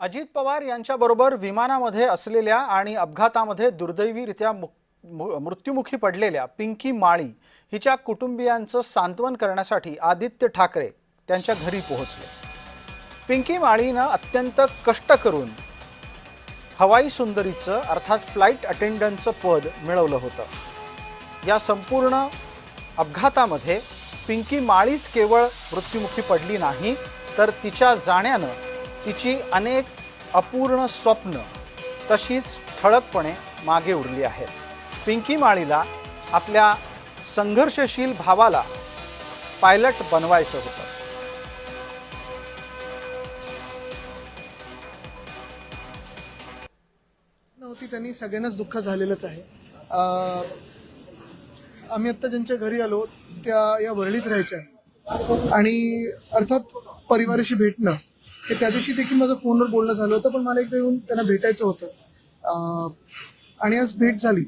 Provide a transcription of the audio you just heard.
अजित पवार यांच्याबरोबर विमानामध्ये असलेल्या आणि अपघातामध्ये दुर्दैवीरित्या मृत्युमुखी पडलेल्या पिंकी माळी हिच्या कुटुंबियांचं सांत्वन करण्यासाठी आदित्य ठाकरे त्यांच्या घरी पोहोचले। पिंकी माळीनं अत्यंत कष्ट करून हवाई सुंदरीचं अर्थात फ्लाइट अटेंडंटचं पद मिळवलं होतं। या संपूर्ण अपघातामध्ये पिंकी माळीच केवळ मृत्युमुखी पडली नाही, तर तिच्या जाण्यानं तिची अनेक अपूर्ण स्वप्न तशीच ठळकपणे मागे उरली आहेत। पिंकी माळीला आपल्या संघर्षशील भावाला पायलट बनवायचं होतं। नव्हती त्यांनी सगळ्यांनाच दुःख झालेलंच आहे। आम्ही आता ज्यांच्या घरी आलो त्या या वरळीत राहायच्या आणि अर्थात परिवाराशी भेटणं हे त्या दिवशी देखील माझं फोनवर बोलणं झालं होतं, पण मला एकदा येऊन त्यांना भेटायचं होतं आणि आज भेट झाली।